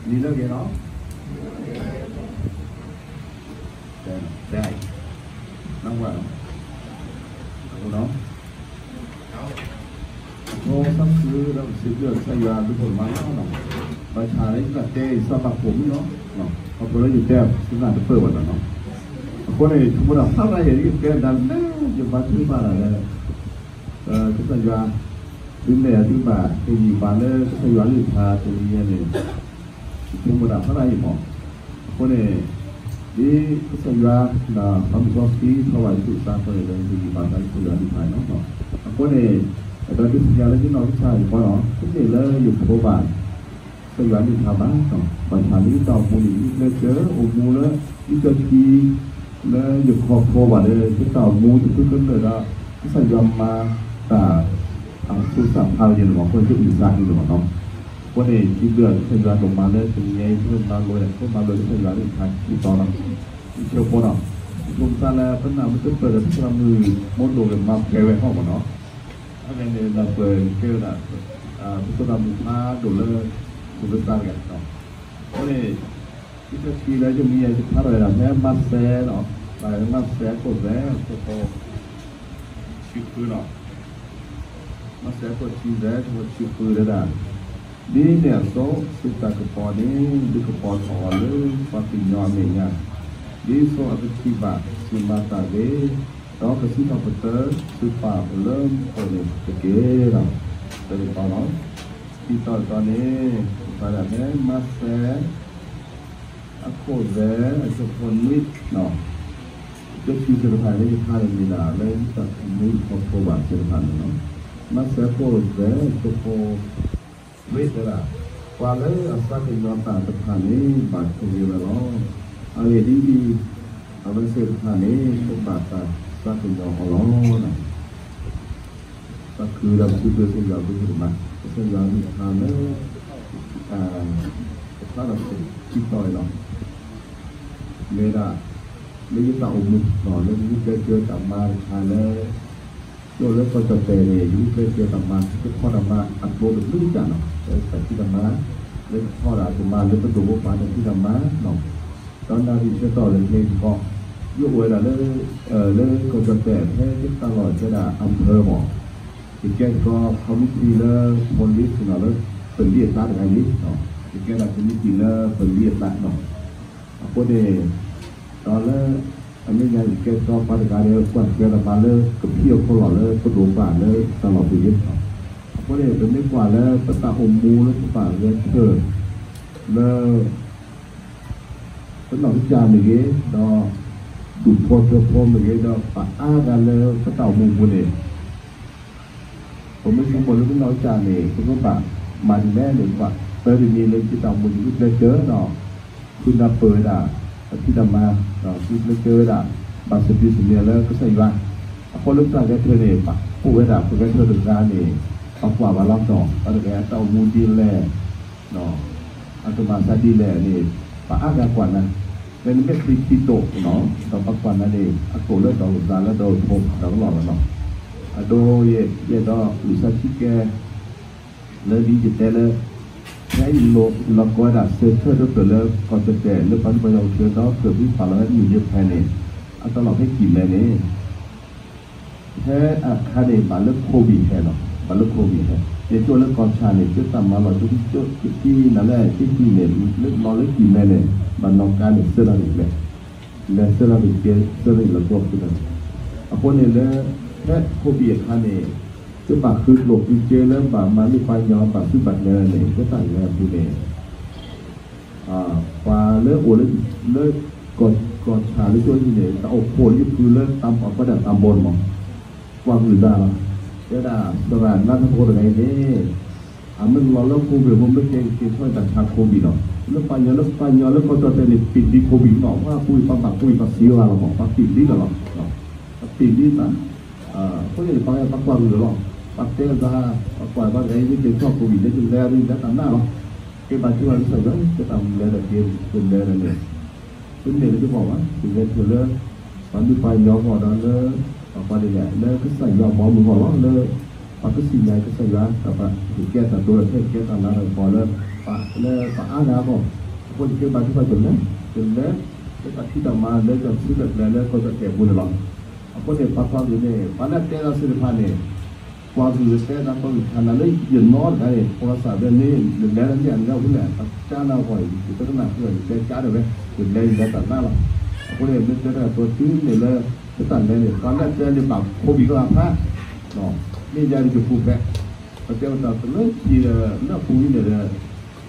đi lớp cái đó đây nó qua đó ngô sắp xứ đâu xứ được xây ra cái phần mắm nó và trà đấy là tê sao bạc cũng nó họ có lấy gì teo chúng ta được phơi vào nó con này không có đọc phát ra gì cái đàn dùng bán thứ ba là chúng ta ra đến này thứ ba cái gì bán đấy chúng ta ra liền thà từ như này không có đọc phát ra gì mà con này đi chúng ta ra là không có phí thao bài tự ta phải là gì bán đấy chúng ta ra liền thà nó con này ở đây chúng ta lấy cái nó cái sai của nó cái này là dùng số bản tôi nói đi thao bán còn thà lý tàu mua những cái chớ ôm mua đó đi chơi khi nó dùng hộp khô vào đây cái tàu mua thì cứ cứng rồi đó cái sản phẩm mà cả số sản thao gì mà không có bị dạng gì mà không có thể chỉ được cái sản phẩm mà đây thì nghe hơn bao lối này không bao lối cái sản phẩm thì thành thì to lắm chiều qua đó chúng ta là phần nào mới tiếp cận được cái người món đồ để mà kéo về họ của nó cái này là về kêu là chúng ta làm một đồ lơ của ta cái đó có thể cái khi đấy chúng mình phát rồi là cái mặt xe đó là cái mặt xe của vé của chịu khứ đó mặt xe của chi vé của chịu khứ đấy là đi nè số sự ta cái pò đi cái pò thò lên và tình nhỏ mình nha đi số cái chi bạc chi mà ta đấy đó cái sự thọ vật tớ sự phà của lớn của cái kế đó từ đó nó khi tao này phải là cái mặt xe khổ dễ cho con nít nó trước khi sự thay đấy thay thì là lên tập mũi hoặc khô bản sự thay nó nó sẽ khổ dễ cho cô biết là qua lấy sao thì nó tạo tập hành ấy bản không nhiều là nó ở đây đi ở bên sự hành ấy không bản ta sao thì nó họ nó này ta cứ làm cứ đưa sinh vào cái gì mà sinh vào thì hành ấy khá là chịu tội lắm nên là mấy cái tàu mình nói lên những cái chưa tạm mà hay là rồi lên coi trò tệ này những cái chưa tạm mà cái kho tạm mà ăn vô được nước chả nó phải khi tạm mà lên kho đã tạm mà lên cái đồ bộ bán được khi tạm mà nó đó là thì sẽ tỏ lên thêm có ví dụ là lên coi trò tệ thế cái tao nói cái là ăn thơ bỏ thì cái có không thì là một lít thì nó lên phần liệt ta được 2 lít nó thì cái là cái gì là phần liệt lại nó có thể đó là anh ấy nhận cái cho phát cái này quan cái là bán lên cấp hiệu không lọt lên có đủ bản lên ta lọt từ biết có thể đến đến quả là tất cả ôm mua lên bản lên thở là tất cả cái trà này cái đó đủ phô mình cái đó và ra lên tất cả mua mua nàyผมไม่รู้หมดเลยพี่น้องจานนี่คุณก็แบบมันแน่หนึ่งว่าเตอร์ดีนี่เลยที่เราหมุนเลยเจอเนาะคุณดับเปิดอ่ะที่ดำมาเนาะที่เลยเจออ่ะบางสิ่งสิ่งนี้แล้วก็ใส่ว่าพอลูกตาแกเธอเนี่ยปะผู้ไว้ด่าผู้แกเธอถึงการนี่เอากว่ามาล็อกต่อเอาแต่แกเต้ามูดีแลเนาะอัตมาซาดีแลนี่ปะอากากว่านั้นเป็นเม็ดติโตเนาะต่อปักกว่านั้นเองอักโกเลิศต่อหุ่นซาแล้วโดนพงเราก็หลอกแล้วเนาะโดยđó ủy sát chi kê lấy đi dịch tê lơ cái lọ coi là sơ sơ đó từ lơ còn từ trẻ lơ bắn bây giờ chưa đó từ biết phải là nhiều nhiều này này anh ta làm cái gì này này thế hai này bà lớp khô bị hè rồi bà lớp khô bị hè để cho lớp con trà này trước tầm mà nói chút cái nó là cái gì này lớp nó lấy gì này này bà nó cái này sơ là được này sơ là được kia sơ là tốt rồi à con này là thế cô bị anh này cái bà khứ lột đi chơi lớn bà mà đi quay nhỏ bà cứ bật nhờ này cái tài nghề gì này và lớp của lớp còn thả lớp chơi gì này tao phổi như cứ lớp tam ở có đặt tam bồn mà qua người ta cái là sờ ràn nó không được ngày đấy mình lo lớp cô về hôm lớp cái thôi đặt thằng cô bị đó lớp quay nhỏ lớp có cho tên này tìm đi cô bị nó qua cùi bằng xíu là bỏ tìm đi là tìm đi mà có thể bắt quăng được không? Bắt té ra bắt quăng bắt ấy những cái cho cô bị đấy chúng ta đi đã tắm nào cái bà chú anh sợ đấy cái tầm đây là kia cùng đây là này vấn đề là cái vỏ á thì nên thừa lên bán đi quay nhỏ vỏ đó lên và qua đây này lên cái sành nhỏ bỏ một vỏ lên và cái xì này cái sành ra các bạn thì kia là tôi là thế kia là vỏ lên ป่าเลยป่าอาณาบอกคนที่มาที่มาจนเลยจนเลยแล้วที่ทำมาเลยจนสุดเลยก็จะเก็บบุญหลงคนเนี่ยพักอยู่เนี่ยพันนั้นเจ้าสิริพันเนี่ยความรู้สึกนั้นก็ขนาดเลยยืนนอนได้พอสาเดือนนี้เดือนแล้วเนี่ยเราพูดแหละจ้าเราคอยอยู่ตั้งนานเลยเจ้าจ้าเดี๋ยวเลยเดือนเลยจะตัดหน้าเราคนเนี่ยมันจะได้ตัวที่เนี่ยเลยจะตัดเลยเนี่ยตอนแรกเจ้าเนี่ยปรับโควิดก็รับพระเนาะนี่ยาจะฟูแบะพอเจ้าตัดเลยที่เนี่ยฟูนี่เนี่ย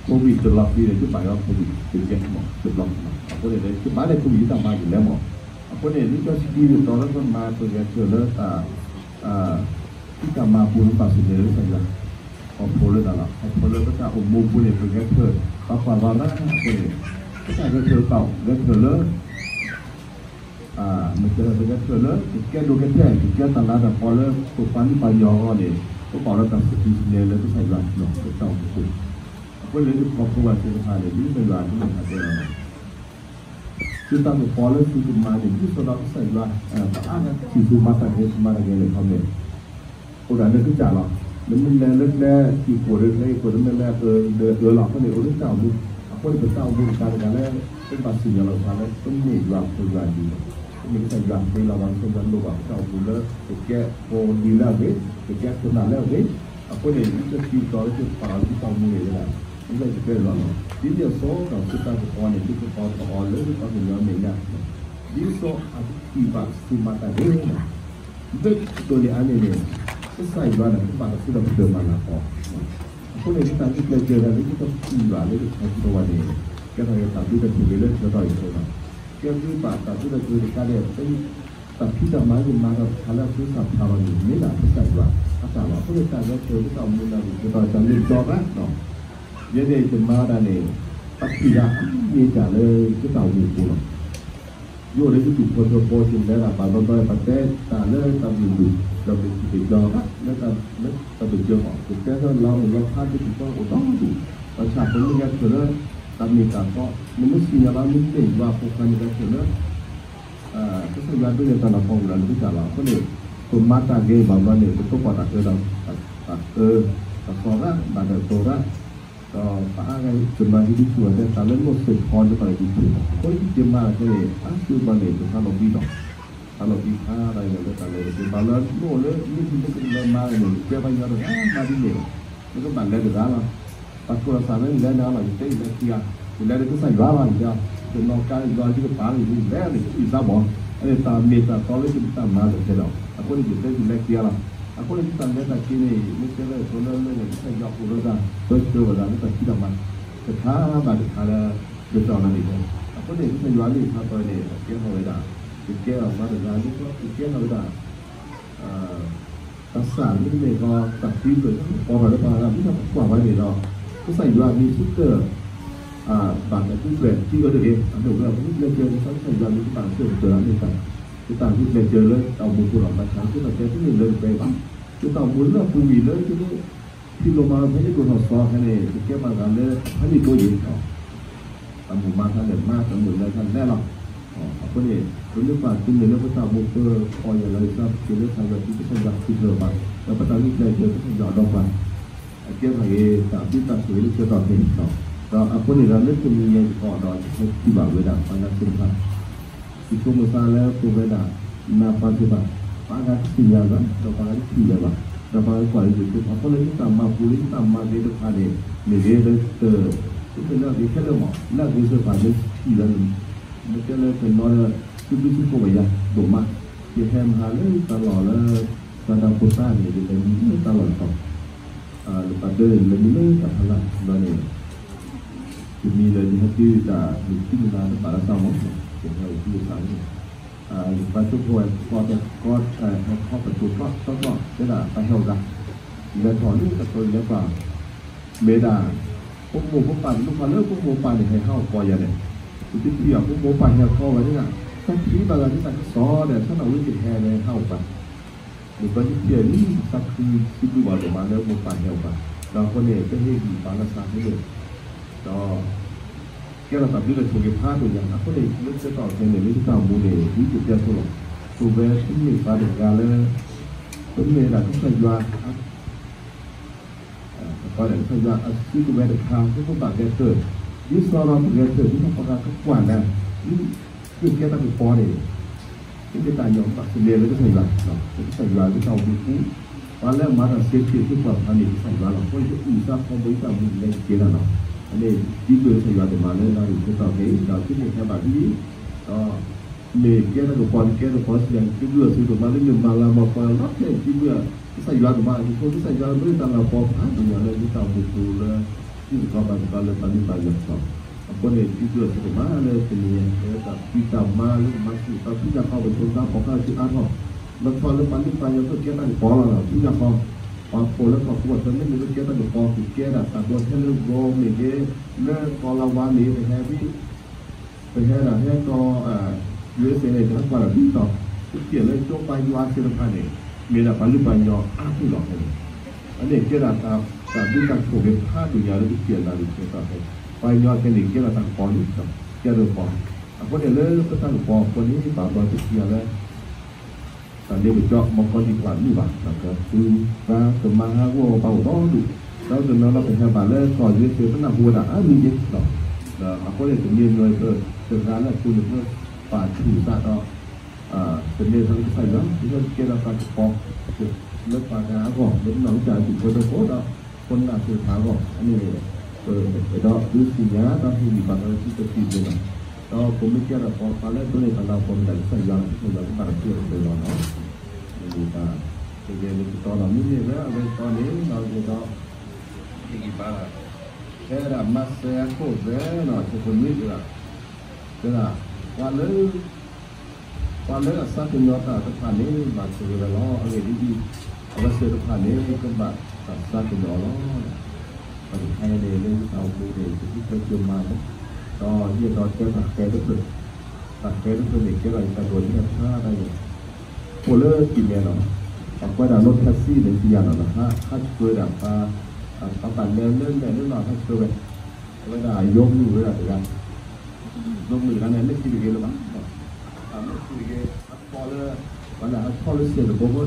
โควิดจะรับที่เนี่ยจะไปว่าโควิดจะแก้หมดจะลองคนเนี่ยจะมาได้โควิดต่างมาอยู่แล้วหมดคนเนี่ยนี่ก็สิ่งที่ตอนนั้นก็มาตัวแกเชื่อเลยที่จะมาพูดภาษาเนี่ยใช่ไหมพอพูดเลยนะพอเลยก็จะอมมุมพูดเนี่ยเป็นแค่เพื่อปากความว่าแล้วเนี่ยก็จะเจอเก่าเจอเลยมันจะเป็นแค่เพื่อเลยแค่ดูแค่แค่แค่ตลาดพอเลยตัวฟันที่ไปยอเนี่ยก็บอกแล้วกับสติเนี่ยเลยก็ใส่หลังเนาะก็ต้องพูดก็เลยพอพูดว่าจะทานเนี่ยยิ่งเป็นหลังที่มันทำได้แล้วคือตอนพอเลยคือมาเนี่ยที่สุดเราใส่หลังที่สุดมาแต่เนี่ยมาอะไรเลยเขาเนี่ยโอ้ด่านนี้ก็จ่าหรอกแล้วมันแรกที่ปวดเลยปวดมันแรกเดินหลอกเขาเนี่ยโอ้เจ้าบุญคนเป็นเจ้าบุญการแรกเป็นภาษีเราทำแล้วต้องมีหลักตัวอย่างดีมีแต่หลักที่เราวางตัวอย่างดูว่าเจ้าบุญแล้วจะแก้โอ้ดีแล้วเว้ยจะแก้คนนั้นแล้วเว้ยคนเนี่ยจะคิดต่อจะป่าที่ต้องมือเลยนะมันเลยจะเป็นหรอกที่เดียวโซ่กับสุดท้ายก็เนี่ยที่ก็ต่อเลยที่ต้องมีเงินเนี่ยที่โซ่อาจจะที่บ้านที่มาแต่เรื่องนะเด็กตัวนี้อันนี้เนี่ยก็ใส่บ้านนะบ้านที่เราเดินมาแล้วพอคนในที่ต่างที่เราเจอกันนี่ก็ที่บ้านนี่ก็ใช้ตัวนี้แค่ไหนก็ตามที่เราถูกเรื่องจะต่อยตัวเราแค่ที่บ้านตามที่เราเจอในการเรียนเป็นตัดที่จะมาเป็นมากับทางเราซื้อสับทำอยู่ไม่ได้ที่ใส่บ้านอาจารย์ว่าผู้ในการเราเจอที่เรามุ่งเราจะต่อยจังเรียนจบนะเนาะเยอะเลยจนมาได้เนี่ยตัดที่ยามีจ่าเลยที่เราอยู่กูเนาะโยนเลยที่ถูกคนโพสต์จนได้ละบางตอนประเทศตาเลิกตามอยู่เราเป็นติดดอกแล้วก็แล้วก็เป็นเจ้าของแต่ถ้าเราพลาดไปถึงก็ต้องดูประชาชนไม่งั้นเถอะตามมีการก็มันไม่สิ่งอะไรไม่เป็นว่าพวกการนี้ก็เถอะก็สัญญาด้วยตอนเราฟังเราไม่จ่าเราก็เนี่ยคนมาตาเกย์บางวันเนี่ยก็ต้องปฏิเสธเราแต่พอละบางตัวละก็ป้าไงจนมาที่ที่ชวนเนี่ยตอนเล่นรถเสร็จพอจะไปที่ชวนคนที่เจมาก็เลยคือมาเนี่ยจะทำลงดีดอกkalau kita ada yang kalau di balan boleh ini kita kena main siapa yang ada mari ni itu bandar dah pas kalau sana ni dah lah itu dia dia itu saya jual dia kalau kau jual juga paling itu dah ni bisa bon ada meta kalau kita malah kita aku ni kita dia lah aku ni kita lihat kini misalnya kalau ni saya jual puluh dah terus dah kita tidak mana sekarang ada betul nanti aku ni kita jual ni apa ni dia mau dahแก้วมาแต่ละนี่ก็แก้วเราได้ตัดสารนี่เลยก็ตัดที่เลยพอมาแล้วมาที่ทำกว่าไว้เนี่ยเราก็ใส่ว่ามีชุดเกอร์บางชุดเกอร์ที่ก็เด็กอันเดียวกันที่เราเจอเขาใส่ว่ามีบางเสื้อเจออะไรต่างที่ต่างที่เราเจอเลยเอาบุญกุศลมาใช้ที่เราเจอที่เลยไปบ้างที่ต่างบุญแล้วภูมิเลยที่นี่ที่ลงมาไม่ได้ดูหัวซอแค่นี้ที่แก้มากันเลยให้มีตัวเย็นเขาต่างบุญมาท่านเด่นมากต่างบุญเลยท่านแน่หรอกคนนี้คนนี้ฝ่ายคุณเนี่ยเราก็ตามบุกเกอร์คอยอะไรครับคือเรื่องทางการที่ต้องอยากที่เธอไปแล้วก็ตามที่ใจเธอต้องอยากลองไปเกี่ยวกับตามที่ตัดสินเชื่อต่อเองเนาะเราคนนี้เราเลือกจะมีเงินก่อนเราที่บ่าวเวลาฟังการสุนทรที่ช่วงเมื่อแล้วตัวเวลานาฟังที่บ่าวฟังการที่ยาวเราฟังการที่ยาวเราฟังการก่อนอยู่ที่เขาเลยตามมาพูดตามมาเรื่องอะไรเนี่ยเรื่องที่เป็นเรื่องที่แค่เรื่องหมอเรื่องที่เสื้อผ้าเรื่องที่เรื่องมันจะเลยเป็นน้อยคือวิธีโควิดดุมากที่แทนหาเลยตลอดแล้วการทำโคต้าเนี่ยจะเป็นตลอดต่อหรือปัจจัยเลยมีเลยกับพลังนั่นเองจะมีเลยที่จะมีที่มีการปาราซามอสเป็นอะไรที่สามปัจจุบันก็จะข้อประจุก็ได้ไปเท่ากันและถอนนี่กับตัวเล็กกว่าเมดาพวกหมูพวกปลาลูกปลาเลิกพวกหมูปลาเนี่ยให้เข้าก่อยอย่างเนี่ยที่เกี่ยวกับโมไปเนี่ยเข้าไว้เนี่ยถ้าที่บางที่ตัดซอเนี่ยถ้าเราวิจิตรแห่เนี่ยเข้าไปหรือว่าที่เกี่ยวนี่สักที่ดูว่าออกมาแล้วโมไปเนี่ยไปเราคนเนี่ยจะให้ดีปาราซาให้เลยก็แค่เราตัดด้วยถูกเก็บผ้าตัวอย่างนะคนเนี่ยเลือกจะต่อเทนเนี่ยที่ต่างมูเนี่ยที่จุดเดียวตัวตัวเบสที่มีปาเด็กกาเลยตัวเนี่ยเราต้องใช้ยา còn để thời gian khi tụi bé được hàng cái công tác ghé trời như sau đó ghé trời chúng ta có ra các quản này như cái ta được có để cái tài nhóm bạn sẽ liền với cái thời gian cái thời gian cái tàu bị cũ vàแล้วมาทางเสียที่ที่ความอันนี้ใส่ว่าเราก็จะอีกสักคนบริษัทมีเงินเกี่ยวกับอันนี้ที่เบอร์ใส่ว่าจะมาเลยเราอยู่ที่ต่อให้เราที่นี่แค่แบบนี้ก็เมย์แก้ตัวก่อนแก้ตัวก่อนเสียงที่เบอร์ซื้อตัวมาเรื่องเงินมาเรามาฟังรับแค่ที่เบอร์ใส่ว่าจะมาที่คนที่ใส่ว่าไม่ต่างเราพอผ่านตัวเลยที่ต่างบุตรเลยที่เขาไปกันเลยตอนนี้ไปอย่างสองคนเองที่เบอร์ซื้อมาเลยเป็นยังไงแต่ที่ต่างมาหรือมาที่ตอนที่จะเข้าไปชมน้ำของข้าที่อาร์ทอมันพอแล้วปันที่ไปยังก็แก้ตั้งพอแล้วที่จะเข้าพอโผล่แล้วพอขวดตอนนี้มันก็แก้ตั้งพอคือแก้แต่ตัวแค่เรื่องโกงเนี่ยแก้เรื่องพอละวันนี้ไปแค่พี่ไปแค่ละแค่ก็เยอะเสียเลยทั้งวันละพี่ต่อเกี่ยวเลยโจ๊กไปยูอาร์เซนพันเนี่ยมีแต่ปันหรือปันยอที่หลอกเลยอันนี้แก้แต่แต่ที่การโผล่เป็นผ้าดุยาแล้วที่เกี่ยวอะไรเกี่ยวกับไปยอแค่นี้แก้แต่ตั้งพออยู่ต่อแก้ตัวพอคนเดียวเลยก็ตั้งพอคนนี้ป่าวตอนที่เกี่ยวเลยตอนนี้ไปเจาะมองคนที่กว่านี่บ้างนะครับคือว่าจะมาหาว่าเบาต้องดูแล้วจนเราไปหาบ้านแล้วก่อนยืดเสื้อตั้งหน้าหัวด่ามีเยอะหรอกแล้วเขาเลยจะมีเงินเกิดร้านแล้วคุณเพื่อป่าถือซาต่อเป็นเรื่องทั้งใส่แล้วที่เขาเกี่ยวกับการปอกเลิกป่าหาก่อนเลิกหนังจ่ายถึงคนโตแล้วคนหน้าเสือขาวก่อนอันนี้ไอ้ดอกดูสิยาตอนที่มีบ้านเราที่จะตีเลยนะก็ผมไม่เกี่ยวกับพอฟ้าแล้วตัวนี้ตอนเราคนแต่ใส่ยางที่เราต้องการเชื่อเลยเนาะดูตาเดี๋ยวตอนเราไม่เนี่ยแล้วตอนนี้เราจะที่บ้านแค่ละมาเสียโคตรเนาะทุกคนไม่เจอละวันเลยสักคนยอดแต่ผ่านนี้มาเจอแล้วอะไรดีๆเอาเสียผ่านนี้ก็แบบสักคนยอดแล้วไปให้เดี๋ยวเอาไปเดี๋ยวที่เคยเจอมาก็ยี่ตอนแก้ตัดแก้ทุกคนตัดแก้ทุกคนเด็กแก้อะไรแต่โดนเนี่ยถ้าได้โคเลอร์กินเนี่ยเนาะเอาไปด่ารถแท็กซี่หรือที่อย่างนั้นนะถ้าช่วยด่าเอาปั่นเดินเล่นแต่เรื่องนอนถ้าช่วยไปด่ายกมือด่าอย่างยกมือกันเนี่ยไม่คิดดีหรือเปล่าไม่คิดดีพอเลยวันนั้นพอเลยเสียตัวก็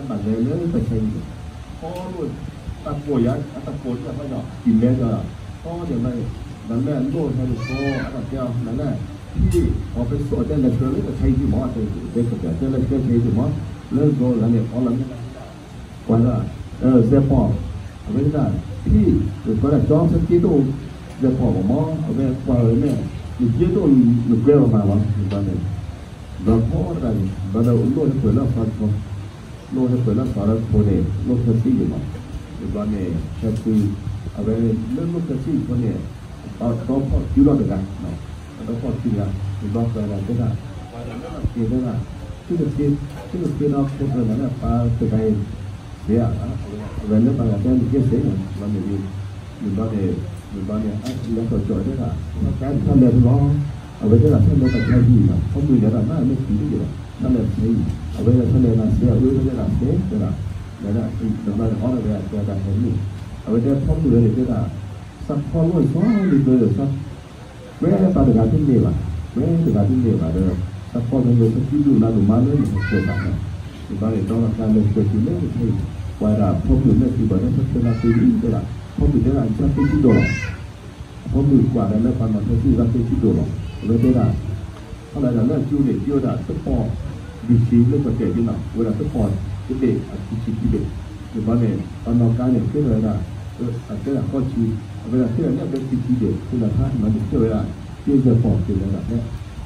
ปั่นเดินเล่นไปใช้พอรู้ตัดป่วยตัดปวดจะไม่หรอกกินแล้วจะพอเดี๋ยวไม่นั่นแหละโลดให้ลูกโตอันเดียวนั่นแหละที่พอไปสวดเจ้าเชื่อเลยก็ใช้ที่หมอเจ้าเจ้าเจ้าเลยใช้ที่หมอเลิกโลแล้วเนี่ยพอแล้ววันละเสียพอเอาไว้ได้ที่ก็ได้จองสักกี่ตัวเสียพอของหมอเอาไว้กว่าเลยเนี่ยหนึ่งกี่ตัวหนึ่งเกลียวมาวันตอนนี้เราพอได้เราได้โลดให้เปิดแล้วฟังโลดให้เปิดแล้วสอนโคเดโลดทัศน์อยู่มั้งตอนนี้แค่คือเอาไว้เรื่องโลดทัศน์คนเนี่ยเราพอคิดว่าเป็นไงเนาะเราพอคิดว่าเป็นบ้าอะไรก็ได้ว่าเราไม่ต้องคิดได้ละที่จะคิดเอาคนอื่นนั่นแหละพาไปไปเสียเวลาไปแล้วมีเกี่ยวเสียเราไม่ดีมีบ้านเนี่ยแล้วก็จอดได้ละการทำเรื่องร้องเอาไว้ได้ละท่านเรื่องแต่ใช้ดีนะเขาดูอย่างนั้นน่าไม่คิดดีหรอกท่านเรื่องใช้เอาไว้ท่านเรื่องเสียเอาไว้ได้ละเสียได้ละนั่นแหละเราไม่เอาอะไรไปแต่เห็นนี่เอาไว้ได้ท่องดูเลยได้ละสักพอรู้ซ้อดีเลยสักเวลาตอนเด็กที่เลี้ยงเวลาเด็กที่เลี้ยงเลยสักพอเราสักที่ดูน่าดูมาเลยมันเกิดอะไรที่บ้านเราต้องการเลยเกิดขึ้นเลยที่ว่าเราพอดูเนี่ยที่บ้านเราสักเป็นอะไรดีเลยล่ะพอดูเนี่ยเราจะเป็นที่โดนพอดูกว่าแล้วความมันที่เราเป็นที่โดนเลยได้ละเท่าไหร่เราเลิกคิวเด็กคิวได้สักพอดีชีเรื่องประเทศที่เราเวลาสักพอเด็กอาชีพที่เด็กที่บ้านเนี่ยตอนเราการเนี่ยขึ้นเลยนะอาจจะข้อชี้เวลาที่เราเนี่ยเป็นสิ่งที่เด็กคือเราท่านมันจะเวลาที่จะปอกเป็นอะไรเนี่ย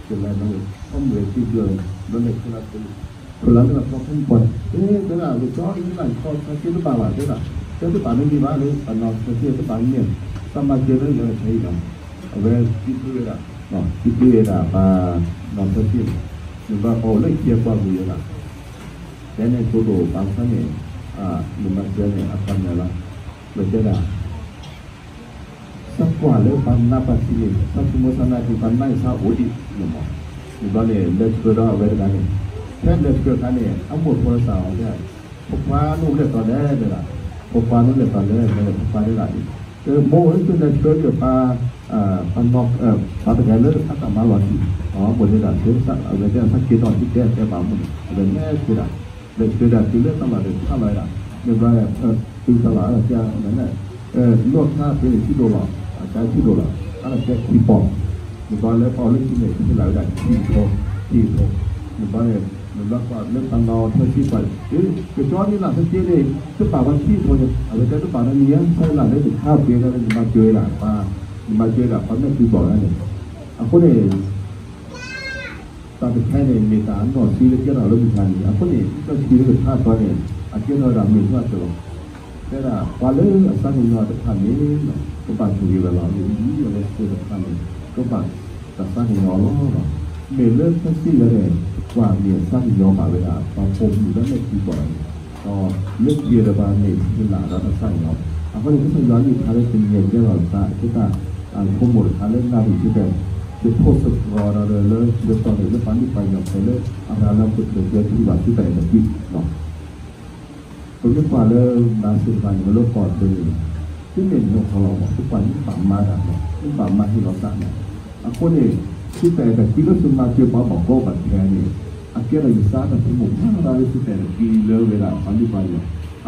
เป็นอะไรมันต้องเหมือนที่เดิมนั่นเองคือเราเป็นคนละเราพอขึ้นบนเวลาเราจ้อนี่มันข้อที่รู้ป่าวใช่ไหมเจ้าที่ป่าไม่มีบ้านเลยป่านอนเที่ยวที่ป่าเนี่ยสมัครเจอเลยเราใช้กันเวลาที่เวลาเนาะที่เวลาป่านอนเที่ยวหรือว่าโอ้เล่นเกี่ยวกับอะไรล่ะแต่ในตัวบางครั้งเนี่ยหรือมันเจอเนี่ยอาการเนี่ยละberbeda. Semua lepas nafas ini, semua sana di mana saya udi, nama. Di mana lektor berada ni. Kan lektor kan ni, ambil perasaan dia. Papa nu lektor dia dah. Papa nu lektor dia, papa dia lagi. Mau itu lektor dia panok, pada kali kata malu lagi. Boleh dah. Saya dia sakit orang kita dia bangun. Dan dia lektor dah pilih sama dia, sama dia. Dia berada di salah dia, mana ลวกท่าเป็นที่โดนหลอกอาจารย์ที่โดนหลอกอะไรแค่ที่ปอกหมู่บ้านแล้วพอเรื่องที่ไหนที่หลายได้ที่โตหมู่บ้านเนี่ยหมู่บ้านว่าเรื่องตังนอเท่าที่ไปกระจอนนี่หลังสักทีเลยจะป่าวันที่โตเนี่ยอะไรแค่จะป่านั้นเนี้ยใช่หลังได้ถึงข้าวเกลือแล้วมาเจอหลังปลามาเจอหลังปลาไม่คือบอกนั่นเองคนเนี่ยตอนเป็นแค่ในเมกาหน่อซีเล็กๆเราเริ่มทานคนเนี่ยก็ซีเล็กๆท่าตอนเนี่ยอาเกี่ยวกับเราเมืองว่าตลอดแต่ละวันเลยสักหนึ่งวันจะทานนี้ก็ปั่นถูกเวลาอยู่นี่อะไรก็จะทานก็ปั่นแต่สักหนึ่งวันแล้วเมล์เริ่มแค่ซีเลยว่าเมียสักหนึ่งวันเวลาตอนผมอยู่แล้วไม่กี่วันก็เลือกเยียร์บานเนี่ยเป็นหลักแล้วสักหนึ่งวันคนเนี่ยก็เป็นย้อนอยู่ทานเลยเป็นเงี้ยที่เราตาที่ตาขโมยทานเล่นน้ำอยู่ที่แบบจะโทษสักรอเราเลยเดี๋ยวตอนนี้จะปั่นที่ไปอย่างไรเลยอาหารเราฝึกเดี๋ยวที่บ้านที่แต่ละที่เนาะผมจะกว่าเลยนาสุดท้ายมันเลิกก่อนเลยที่เนี่ยของเราทุกวันที่ปั่นมาดับเนาะที่ปั่นมาที่เราสั่งเนี่ยคนเองที่แต่ที่เราสุดมาเจอมาบอกก็บัดแค่นี้เกี่ยวกับยุทธศาสตร์ที่ผมถ้าเราที่แต่ที่เลิกเวลาปั่นที่ไปเนี่ย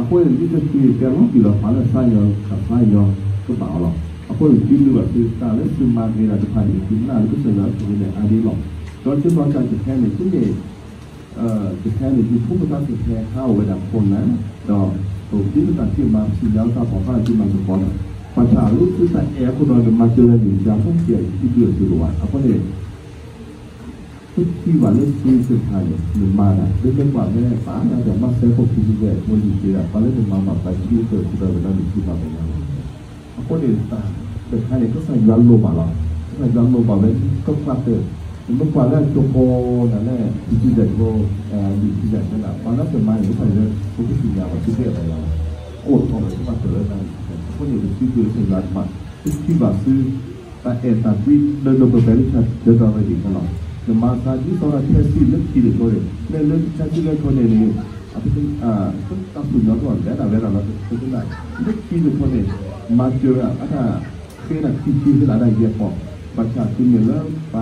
คนเองที่จะที่แต่เราที่เราปั่นแล้วใส่ยอกับใส่ยอก็เปล่าหรอกคนที่ดูแบบคือการเล่นซึมมาเวลาจะผ่านถึงหน้าก็จะแล้วตัวเนี่ยอันนี้หรอกตอนที่เราการจะแค่ในที่เนี่ยจะแค่ในที่ผู้ประกอบจะแค่เข้าเวลาคนนั้นก็ตัวที่ต่างที่มาสิ่งแล้วถ้าบอกว่าที่มันจะก่อนประชาลูกที่แต่แอร์คนเรามาเจอหนึ่งอย่างต้องเกี่ยวที่เดือดสุดว่าคนเนี่ยที่ว่าเล่นที่สุดท้ายหนึ่งมาเนี่ยเรื่องกว่าแม่ป๋าแต่มาเซฟพวกที่เกิดมันอยู่ที่ไหนพอเล่นมาแบบไปที่เกิดที่เราเวลาอยู่ที่มาเป็นยังไงคนเองต่างแต่ใครก็ใส่ยันโลบาร์ใส่ยันโลบาร์เลยก็คลาสเตอร์เมื่อก่อนแรกโจโกนั่นแหละที่เด็กโกดีที่เด็กนั่นแหละตอนนั้นจะมาอย่างไรเลยทุกสิ่งอย่างว่าที่เด็กอะไรเราโอ้ทองเลยที่มาเจอแล้วคนเองที่คือใส่ยันมาที่แบบซื้อแต่แต่ที่เดินลงไปเป็นชั้นเดินไปดีตลอดแต่มาซาจิตอนนั้นแค่ที่เล็กที่เด็กเลยเล่นชั้นที่เล็กคนเองก็ตั้งสุดยอดก่อนแล้วแต่เวลาเราจะได้เล็กที่เด็กคนเองมาเจอถ้าเคยนักที่ที่เราได้เยอะพอประชาชนเนี่ยแล้วไป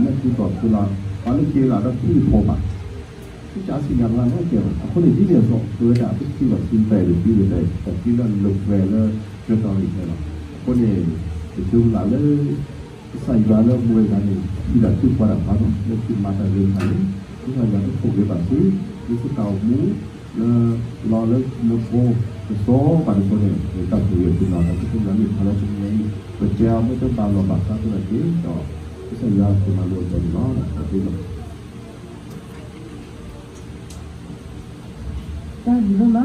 ไม่ที่ต่อคือเราตอนนี้คือเราได้ที่พอมาที่จะสิ่งอย่างนั้นเกี่ยวกับคนที่เรียนสอบตัวจากที่แบบที่ไปหรือที่ใดแต่ที่เราลงแวร์แล้วจะต้องอีกแล้วคนนี้จะดูหลายเลยใส่ยาแล้วมวยกันนี่ที่เราชื่อว่าอะไรบ้างเรื่องที่มาแต่เรื่องไหนที่เราอยากจะปลูกในแบบซื้อหรือที่เตาหมูรอแล้วเนื้อโคโซ่ปันคนเนี่ยตั้งตัวอยู่ที่นอนแล้วที่เรามีพลังตรงนี้เป็นเจ้าไม่ต้องตามลำบากสักเท่าไหร่ก็ที่สัญญาที่มาลงกันน้อยนะที่เราได้ยินไหม